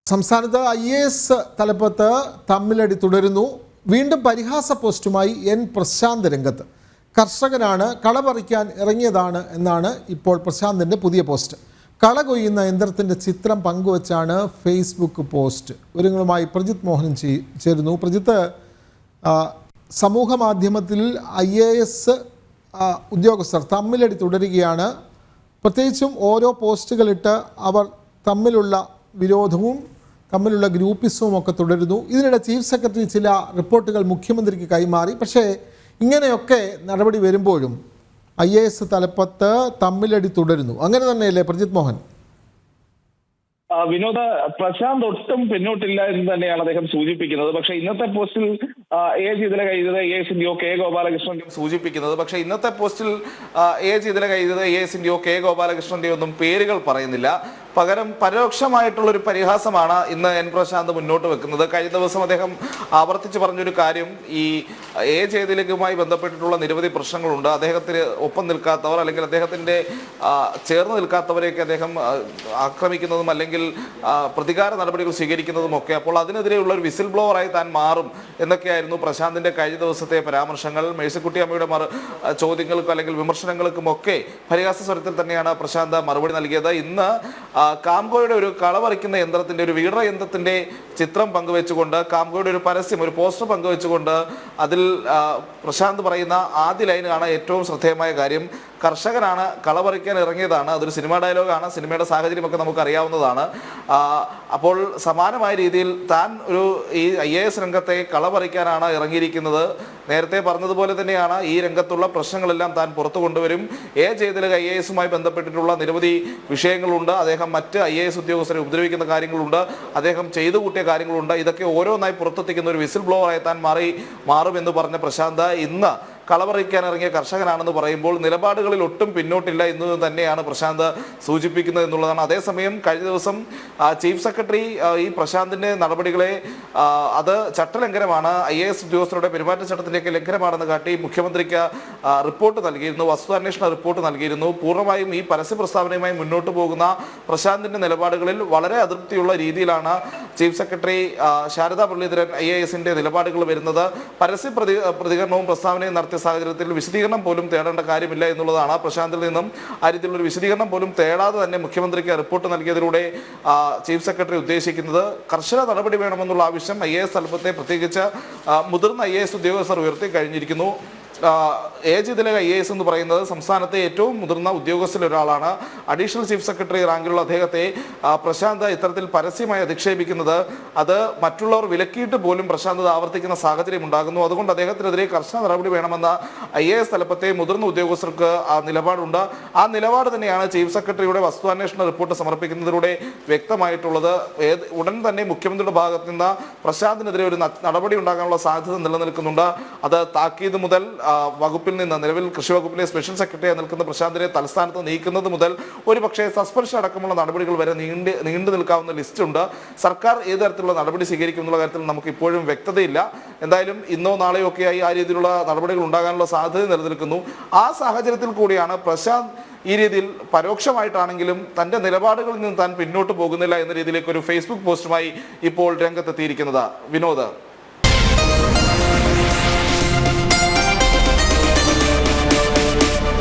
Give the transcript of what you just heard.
സംസ്ഥാനത്ത് IAS തലപ്പത്ത് തമ്മിലടി തുടരുന്നു. വീണ്ടും പരിഹാസ പോസ്റ്റുമായി N പ്രശാന്ത് രംഗത്ത്. കർഷകനാണ്, കള പറിക്കാൻ ഇറങ്ങിയതാണ് എന്നാണ് ഇപ്പോൾ പ്രശാന്തിൻ്റെ പുതിയ പോസ്റ്റ്. കള കൊയ്യുന്ന യന്ത്രത്തിൻ്റെ ചിത്രം പങ്കുവച്ചാണ് ഫേസ്ബുക്ക് പോസ്റ്റ്. വിവരങ്ങളുമായി പ്രജിത്ത് മോഹൻ ചേരുന്നു. പ്രജിത്ത്, സമൂഹ മാധ്യമത്തിൽ IAS ഉദ്യോഗസ്ഥർ തമ്മിലടി തുടരുകയാണ്. പ്രത്യേകിച്ചും ഓരോ പോസ്റ്റുകളിട്ട് അവർ തമ്മിലുള്ള വിരോധവും തമ്മിലുള്ള ഗ്രൂപ്പിസവും ഒക്കെ തുടരുന്നു. ഇതിനിടെ ചീഫ് സെക്രട്ടറി ചില റിപ്പോർട്ടുകൾ മുഖ്യമന്ത്രിക്ക് കൈമാറി. പക്ഷേ ഇങ്ങനെയൊക്കെ നടപടി വരുമ്പോഴും IAS തലപ്പത്ത് തമ്മിലടി തുടരുന്നു. അങ്ങനെ തന്നെയല്ലേ പ്രജിത്ത് മോഹൻ? വിനോദ, പ്രശാന്ത് ഒട്ടും പിന്നോട്ടില്ല എന്ന് തന്നെയാണ് അദ്ദേഹം സൂചിപ്പിക്കുന്നത്. പക്ഷെ ഇന്നത്തെ പോസ്റ്റിൽ AS കെ ഗോപാലകൃഷ്ണൻ സൂചിപ്പിക്കുന്നത്. പക്ഷെ ഇന്നത്തെ പോസ്റ്റിൽ AS കെ ഗോപാലകൃഷ്ണന്റെ ഒന്നും പേരുകൾ പറയുന്നില്ല. പകരം പരോക്ഷമായിട്ടുള്ളൊരു പരിഹാസമാണ് ഇന്ന് N പ്രശാന്ത് മുന്നോട്ട് വെക്കുന്നത്. കഴിഞ്ഞ ദിവസം അദ്ദേഹം ആവർത്തിച്ച് പറഞ്ഞൊരു കാര്യം, ഈ ജയതിലകുമായി ബന്ധപ്പെട്ടിട്ടുള്ള നിരവധി പ്രശ്നങ്ങളുണ്ട്. അദ്ദേഹത്തിന് ഒപ്പം നിൽക്കാത്തവർ അല്ലെങ്കിൽ അദ്ദേഹത്തിൻ്റെ ചേർന്ന് നിൽക്കാത്തവരെയൊക്കെ അദ്ദേഹം ആക്രമിക്കുന്നതും അല്ലെങ്കിൽ പ്രതികാര നടപടികൾ സ്വീകരിക്കുന്നതുമൊക്കെ. അപ്പോൾ അതിനെതിരെയുള്ള ഒരു വിസിൽ ബ്ലോവറായി താൻ മാറും എന്നൊക്കെയായിരുന്നു പ്രശാന്തിൻ്റെ കഴിഞ്ഞ ദിവസത്തെ പരാമർശങ്ങൾ. മേഴ്സിക്കുട്ടി അമ്മയുടെ ചോദ്യങ്ങൾക്കും അല്ലെങ്കിൽ വിമർശനങ്ങൾക്കുമൊക്കെ പരിഹാസ സ്വരത്തിൽ തന്നെയാണ് പ്രശാന്ത് മറുപടി നൽകിയത്. ഇന്ന് കാംകോയുടെ ഒരു കളപറിക്കുന്ന യന്ത്രത്തിന്റെ, ഒരു വീഡർ യന്ത്രത്തിന്റെ ചിത്രം പങ്കുവെച്ചുകൊണ്ട് കാംകോയുടെ ഒരു പരസ്യം, ഒരു പോസ്റ്റർ പങ്കുവെച്ചുകൊണ്ട് അതിൽ പ്രശാന്ത് പറയുന്ന ആദ്യ ലൈനാണ് ഏറ്റവും ശ്രദ്ധേയമായ കാര്യം. കർഷകനാണ്, കളപറിക്കാൻ ഇറങ്ങിയതാണ്. അതൊരു സിനിമാ ഡയലോഗാണ്. സിനിമയുടെ സാഹചര്യമൊക്കെ നമുക്ക് അറിയാവുന്നതാണ്. അപ്പോൾ സമാനമായ രീതിയിൽ താൻ ഈ IAS രംഗത്തെ കളപറിക്കാനാണ് ഇറങ്ങിയിരിക്കുന്നത്. നേരത്തെ പറഞ്ഞതുപോലെ തന്നെയാണ് ഈ രംഗത്തുള്ള പ്രശ്നങ്ങളെല്ലാം താൻ പുറത്തു കൊണ്ടുവരും. ജയതിലക IASുമായി ബന്ധപ്പെട്ടിട്ടുള്ള നിരവധി വിഷയങ്ങളുണ്ട്. അദ്ദേഹം മറ്റ് IAS ഉദ്യോഗസ്ഥരെ ഉപദ്രവിക്കുന്ന കാര്യങ്ങളുണ്ട്. അദ്ദേഹം ചെയ്തു കൂട്ടിയ കാര്യങ്ങളുണ്ട്. ഇതൊക്കെ ഓരോന്നായി പുറത്തെത്തിക്കുന്ന ഒരു വിസിൽ ബ്ലോവറായി താൻ മാറുമെന്ന് പറഞ്ഞ പ്രശാന്ത് ഇന്ന് കളപറിക്കാൻ ഇറങ്ങിയ കർഷകനാണെന്ന് പറയുമ്പോൾ നിലപാടുകളിൽ ഒട്ടും പിന്നോട്ടില്ല എന്ന് തന്നെയാണ് പ്രശാന്ത് സൂചിപ്പിക്കുന്നത് എന്നുള്ളതാണ്. അതേസമയം കഴിഞ്ഞ ദിവസം ചീഫ് സെക്രട്ടറി ഈ പ്രശാന്തിൻ്റെ നടപടികളെ അത് ചട്ടലംഘനമാണ്, IAS ഉദ്യോഗസ്ഥരുടെ പെരുമാറ്റച്ചട്ടത്തിൻ്റെയൊക്കെ ലംഘനമാണെന്ന് കാട്ടി മുഖ്യമന്ത്രിക്ക് റിപ്പോർട്ട് നൽകിയിരുന്നു, വസ്തുതാന്വേഷണ റിപ്പോർട്ട് നൽകിയിരുന്നു. പൂർണ്ണമായും ഈ പരസ്യ പ്രസ്താവനയുമായി മുന്നോട്ട് പോകുന്ന പ്രശാന്തിൻ്റെ നിലപാടുകളിൽ വളരെ അതൃപ്തിയുള്ള രീതിയിലാണ് ചീഫ് സെക്രട്ടറി ശാരദാ മുരളീധരൻ IASന്റെ നിലപാടുകൾ വരുന്നത്. പരസ്യ പ്രതികരണവും പ്രസ്താവനയും നടത്തിയ സാഹചര്യത്തിൽ വിശദീകരണം പോലും തേടേണ്ട കാര്യമില്ല എന്നുള്ളതാണ്. പ്രശാന്തിൽ നിന്നും ആ രീതിയിലുള്ള ഒരു വിശദീകരണം പോലും തേടാതെ തന്നെ മുഖ്യമന്ത്രിക്ക് റിപ്പോർട്ട് നൽകിയതിലൂടെ ചീഫ് സെക്രട്ടറി ഉദ്ദേശിക്കുന്നത് കർശന നടപടി വേണമെന്നുള്ള ആവശ്യം IAS തലപ്പത്തെ പ്രത്യേകിച്ച് മുതിർന്ന IAS ഉദ്യോഗസ്ഥർ ഉയർത്തി കഴിഞ്ഞിരിക്കുന്നു. ജയതിലക IAS എന്ന് പറയുന്നത് സംസ്ഥാനത്തെ ഏറ്റവും മുതിർന്ന ഉദ്യോഗസ്ഥരിൽ ഒരാളാണ്. അഡീഷണൽ ചീഫ് സെക്രട്ടറി റാങ്കിലുള്ള അദ്ദേഹത്തെ പ്രശാന്ത് ഇത്തരത്തിൽ പരസ്യമായി അധിക്ഷേപിക്കുന്നത് അത് മറ്റുള്ളവർ വിലക്കിയിട്ട് പോലും പ്രശാന്ത് ആവർത്തിക്കുന്ന സാഹചര്യം ഉണ്ടാകുന്നു. അതുകൊണ്ട് അദ്ദേഹത്തിനെതിരെ കർശന നടപടി വേണമെന്ന IAS തലപ്പത്തെ മുതിർന്ന ഉദ്യോഗസ്ഥർക്ക് നിലപാടുണ്ട്. ആ നിലപാട് തന്നെയാണ് ചീഫ് സെക്രട്ടറിയുടെ വസ്തുതാന്വേഷണ റിപ്പോർട്ട് സമർപ്പിക്കുന്നതിലൂടെ വ്യക്തമായിട്ടുള്ളത്. ഉടൻ തന്നെ മുഖ്യമന്ത്രിയുടെ ഭാഗത്ത് നിന്ന് പ്രശാന്തിനെതിരെ ഒരു നടപടി ഉണ്ടാകാനുള്ള സാധ്യത നിലനിൽക്കുന്നുണ്ട്. അത് താക്കീത് മുതൽ വകുപ്പിൽ നിന്ന്, നിലവിൽ കൃഷി വകുപ്പിലെ സ്പെഷ്യൽ സെക്രട്ടറിയായി നിൽക്കുന്ന പ്രശാന്തിനെ തലസ്ഥാനത്ത് നീക്കുന്നത് മുതൽ ഒരു പക്ഷേ സസ്പെൻഷൻ അടക്കമുള്ള നടപടികൾ വരെ നീണ്ടു നിൽക്കാവുന്ന ലിസ്റ്റുണ്ട്. സർക്കാർ ഏത് തരത്തിലുള്ള നടപടി സ്വീകരിക്കും എന്നുള്ള കാര്യത്തിൽ നമുക്ക് ഇപ്പോഴും വ്യക്തതയില്ല. എന്തായാലും ഇന്നോ നാളെയോ ഒക്കെയായി ആ രീതിയിലുള്ള നടപടികൾ ഉണ്ടാകാനുള്ള സാധ്യത നിലനിൽക്കുന്നു. ആ സാഹചര്യത്തിൽ കൂടിയാണ് പ്രശാന്ത് ഈ രീതിയിൽ പരോക്ഷമായിട്ടാണെങ്കിലും തൻ്റെ നിലപാടുകളിൽ നിന്ന് താൻ പിന്നോട്ട് പോകുന്നില്ല എന്ന രീതിയിലേക്ക് ഒരു ഫേസ്ബുക്ക് പോസ്റ്റുമായി ഇപ്പോൾ രംഗത്തെത്തിയിരിക്കുന്നത്. വിനോദ്.